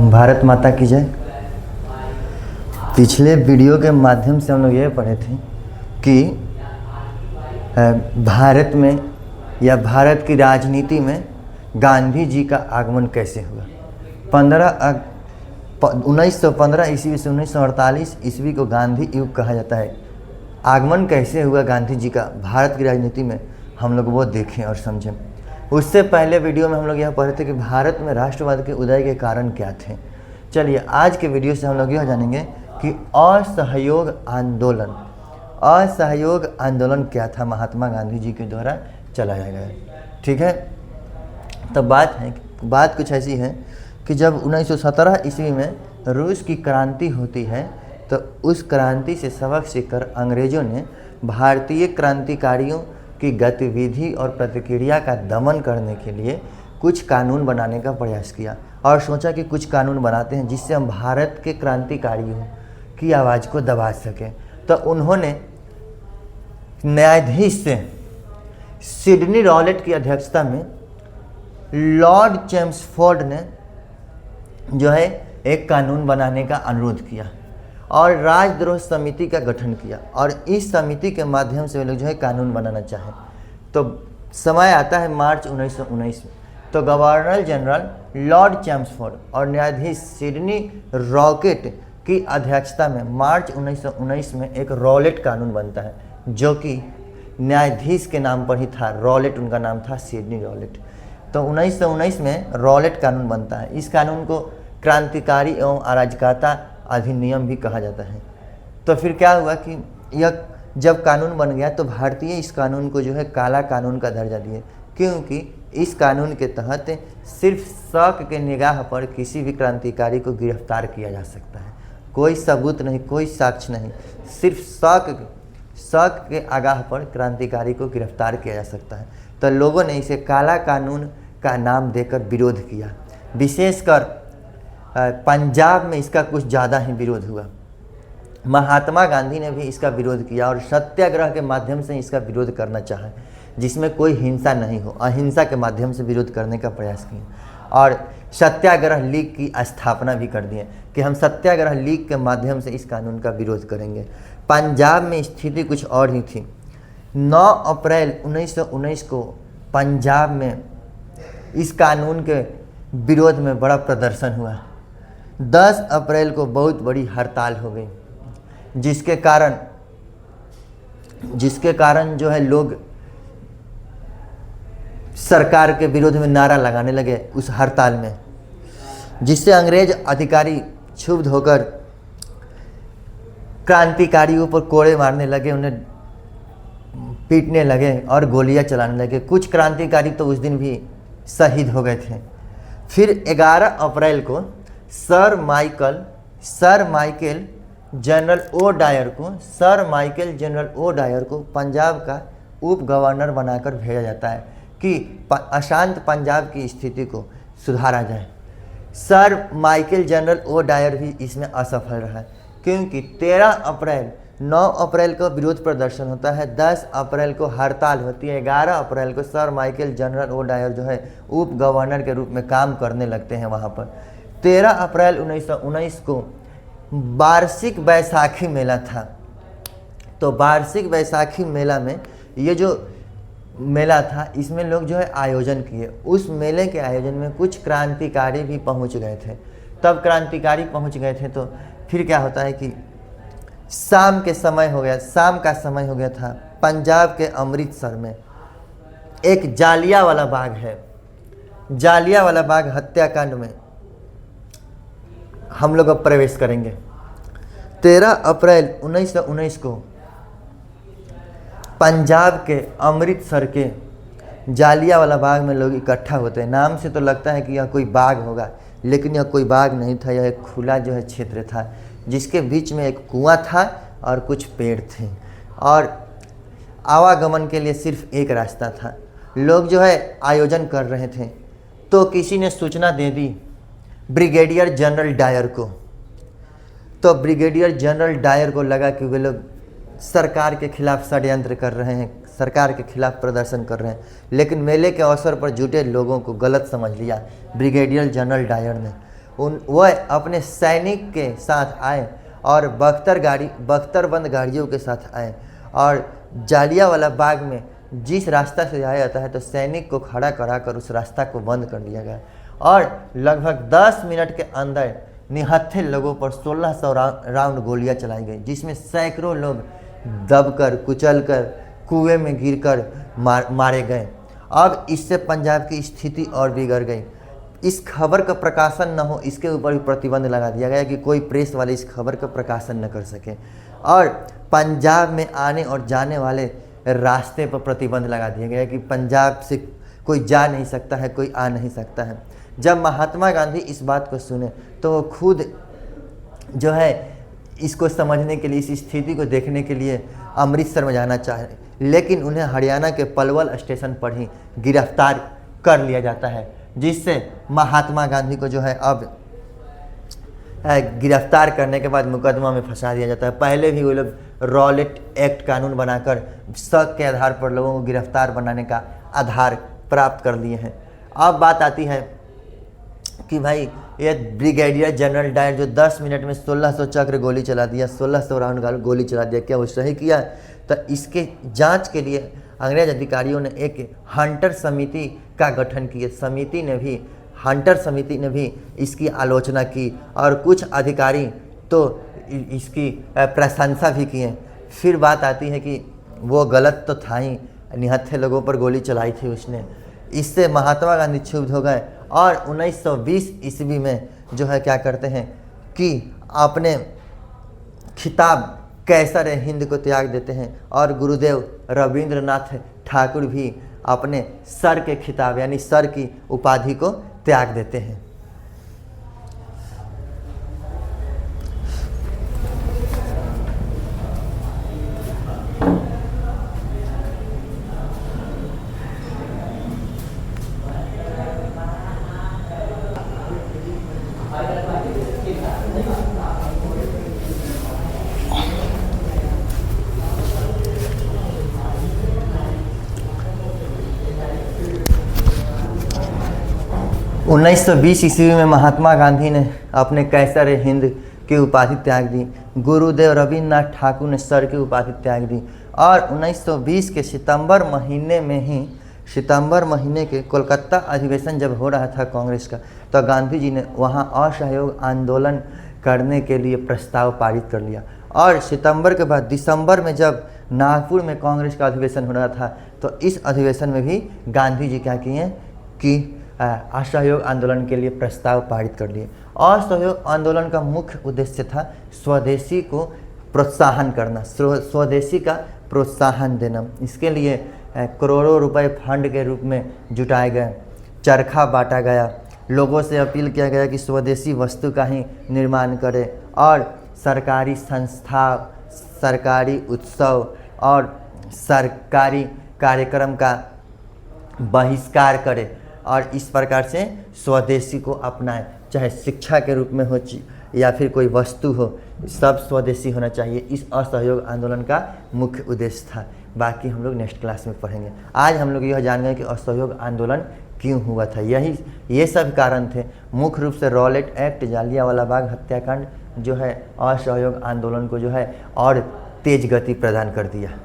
भारत माता की जय। पिछले वीडियो के माध्यम से हम लोग ये पढ़े थे कि भारत में या भारत की राजनीति में गांधी जी का आगमन कैसे हुआ। 1915 ईस्वी से 1948 ईस्वी को गांधी युग कहा जाता है। आगमन कैसे हुआ गांधी जी का भारत की राजनीति में, हम लोग वो देखें और समझें। उससे पहले वीडियो में हम लोग यह पढ़े थे कि भारत में राष्ट्रवाद के उदय के कारण क्या थे। चलिए आज के वीडियो से हम लोग यह जानेंगे कि असहयोग आंदोलन क्या था, महात्मा गांधी जी के द्वारा चलाया गया। ठीक है, तो बात कुछ ऐसी है कि जब 1917 ईस्वी में रूस की क्रांति होती है तो उस क्रांति से सबक सीखकर अंग्रेज़ों ने भारतीय क्रांतिकारियों की गतिविधि और प्रतिक्रिया का दमन करने के लिए कुछ कानून बनाने का प्रयास किया और सोचा कि कुछ कानून बनाते हैं जिससे हम भारत के क्रांतिकारियों की आवाज़ को दबा सकें। तो उन्होंने न्यायाधीश से सिडनी रॉलेट की अध्यक्षता में लॉर्ड चेम्सफोर्ड ने जो है एक कानून बनाने का अनुरोध किया और राजद्रोह समिति का गठन किया और इस समिति के माध्यम से वे लोग जो है कानून बनाना चाहें। तो समय आता है मार्च 1919 में, तो गवर्नर जनरल लॉर्ड चेम्सफोर्ड और न्यायाधीश सिडनी रॉलेट की अध्यक्षता में मार्च 1919 में एक रॉलेट कानून बनता है, जो कि न्यायाधीश के नाम पर ही था। रॉलेट उनका नाम था, सिडनी रॉलेट। तो 1919 में रॉलेट कानून बनता है। इस कानून को क्रांतिकारी एवं अराजकता अधिनियम भी कहा जाता है। तो फिर क्या हुआ कि यह जब कानून बन गया तो भारतीय इस कानून को जो है काला कानून का दर्जा दिए, क्योंकि इस कानून के तहत सिर्फ शक के निगाह पर किसी भी क्रांतिकारी को गिरफ्तार किया जा सकता है। कोई सबूत नहीं, कोई साक्ष्य नहीं, सिर्फ शक के आगाह पर क्रांतिकारी को गिरफ्तार किया जा सकता है। तो लोगों ने इसे काला कानून का नाम देकर विरोध किया। विशेषकर पंजाब में इसका कुछ ज़्यादा ही विरोध हुआ। महात्मा गांधी ने भी इसका विरोध किया और सत्याग्रह के माध्यम से इसका विरोध करना चाहा, जिसमें कोई हिंसा नहीं हो, अहिंसा के माध्यम से विरोध करने का प्रयास किया और सत्याग्रह लीग की स्थापना भी कर दिए कि हम सत्याग्रह लीग के माध्यम से इस कानून का विरोध करेंगे। पंजाब में स्थिति कुछ और ही थी। 9 अप्रैल 1919 को पंजाब में इस कानून के विरोध में बड़ा प्रदर्शन हुआ। 10 अप्रैल को बहुत बड़ी हड़ताल हो गई, जिसके कारण जो है लोग सरकार के विरोध में नारा लगाने लगे उस हड़ताल में, जिससे अंग्रेज अधिकारी क्षुब्ध होकर क्रांतिकारियों पर कोड़े मारने लगे, उन्हें पीटने लगे और गोलियां चलाने लगे। कुछ क्रांतिकारी तो उस दिन भी शहीद हो गए थे। फिर 11 अप्रैल को sir Michael general O'Dwyer को पंजाब का उप गवर्नर बनाकर भेजा जाता है कि अशांत पंजाब की स्थिति को सुधारा जाए। Sir Michael general O'Dwyer भी इसमें असफल रहा, क्योंकि 9 अप्रैल को विरोध प्रदर्शन होता है, 10 अप्रैल को हड़ताल होती है, 11 अप्रैल को sir Michael general O'Dwyer जो है उप गवर्नर के रूप में काम करने लगते हैं वहाँ पर। 13 अप्रैल 1919 को वार्षिक बैसाखी मेला था। तो वार्षिक बैसाखी मेला में ये जो मेला था, इसमें लोग जो है आयोजन किए। उस मेले के आयोजन में कुछ क्रांतिकारी भी पहुंच गए थे। तब क्रांतिकारी पहुंच गए थे तो फिर क्या होता है कि शाम का समय हो गया था। पंजाब के अमृतसर में एक जालियांवाला बाग है। जालियांवाला बाग हत्याकांड में हम लोग अब प्रवेश करेंगे। 13 अप्रैल 1919 को पंजाब के अमृतसर के जालियांवाला बाग में लोग इकट्ठा होते हैं। नाम से तो लगता है कि यह कोई बाग होगा, लेकिन यह कोई बाग नहीं था। यह एक खुला जो है क्षेत्र था, जिसके बीच में एक कुआं था और कुछ पेड़ थे और आवागमन के लिए सिर्फ एक रास्ता था। लोग जो है आयोजन कर रहे थे तो किसी ने सूचना दे दी ब्रिगेडियर जनरल डायर को। तो ब्रिगेडियर जनरल डायर को लगा कि वे लोग सरकार के खिलाफ षड्यंत्र कर रहे हैं, सरकार के खिलाफ प्रदर्शन कर रहे हैं, लेकिन मेले के अवसर पर जुटे लोगों को गलत समझ लिया ब्रिगेडियर जनरल डायर ने। वह अपने सैनिक के साथ आए और बख्तरबंद गाड़ियों के साथ आए और जालियांवाला बाग में जिस रास्ता से जाया जाता है तो सैनिक को खड़ा कराकर उस रास्ता को बंद कर दिया गया और लगभग 10 मिनट के अंदर निहत्थे लोगों पर 1600 राउंड गोलियां चलाई गई, जिसमें सैकड़ों लोग दबकर कुचलकर कुएं में गिरकर मारे गए। अब इससे पंजाब की स्थिति और बिगड़ गई। इस खबर का प्रकाशन न हो इसके ऊपर भी प्रतिबंध लगा दिया गया कि कोई प्रेस वाले इस खबर का प्रकाशन न कर सके और पंजाब में आने और जाने वाले रास्ते पर प्रतिबंध लगा दिया गया कि पंजाब से कोई जा नहीं सकता है, कोई आ नहीं सकता है। जब महात्मा गांधी इस बात को सुने तो वो खुद जो है इसको समझने के लिए, इस स्थिति को देखने के लिए अमृतसर में जाना चाहे, लेकिन उन्हें हरियाणा के पलवल स्टेशन पर ही गिरफ्तार कर लिया जाता है, जिससे महात्मा गांधी को जो है अब गिरफ्तार करने के बाद मुकदमा में फंसा दिया जाता है। पहले भी वो लोग रॉलेट एक्ट कानून बनाकर शक के आधार पर लोगों को गिरफ्तार बनाने का आधार प्राप्त कर लिए हैं। अब बात आती है कि भाई ये ब्रिगेडियर जनरल डायर जो 10 मिनट में 1600 चक्र गोली चला दिया, 1600 राउंड गोली चला दिया, क्या वो सही किया? तो इसके जांच के लिए अंग्रेज अधिकारियों ने एक हंटर समिति का गठन किया। हंटर समिति ने भी इसकी आलोचना की और कुछ अधिकारी तो इसकी प्रशंसा भी किए। फिर बात आती है कि वो गलत तो था ही, निहत्थे लोगों पर गोली चलाई थी उसने। इससे महात्मा गांधी क्षुब्ध हो गए और 1920 ईस्वी में जो है क्या करते हैं कि अपने खिताब कैसर हिंद को त्याग देते हैं और गुरुदेव रविंद्रनाथ ठाकुर भी अपने सर के खिताब यानी सर की उपाधि को त्याग देते हैं। उन्नीस सौ 20 ईस्वी में महात्मा गांधी ने अपने कैसर हिंद की उपाधि त्याग दी। गुरुदेव रविन्द्रनाथ ठाकुर ने सर की उपाधि त्याग दी और 1920 के सितंबर महीने के कोलकाता अधिवेशन जब हो रहा था कांग्रेस का, तो गांधी जी ने वहां असहयोग आंदोलन करने के लिए प्रस्ताव पारित कर लिया। और सितंबर के बाद दिसंबर में जब नागपुर में कांग्रेस का अधिवेशन हो रहा था तो इस अधिवेशन में भी गांधी जी क्या किए कि असहयोग आंदोलन के लिए प्रस्ताव पारित कर लिए। असहयोग आंदोलन का मुख्य उद्देश्य था स्वदेशी को प्रोत्साहन करना, स्वदेशी का प्रोत्साहन देना। इसके लिए करोड़ों रुपए फंड के रूप में जुटाए गए, चरखा बांटा गया, लोगों से अपील किया गया कि स्वदेशी वस्तु का ही निर्माण करें और सरकारी संस्था, सरकारी उत्सव और सरकारी कार्यक्रम का बहिष्कार करें और इस प्रकार से स्वदेशी को अपनाएं, चाहे शिक्षा के रूप में हो या फिर कोई वस्तु हो, सब स्वदेशी होना चाहिए। इस असहयोग आंदोलन का मुख्य उद्देश्य था। बाकी हम लोग नेक्स्ट क्लास में पढ़ेंगे। आज हम लोग यह जान गए कि असहयोग आंदोलन क्यों हुआ था। ये सब कारण थे। मुख्य रूप से रॉलेट एक्ट, जालियांवाला बाग हत्याकांड जो है असहयोग आंदोलन को जो है और तेज गति प्रदान कर दिया।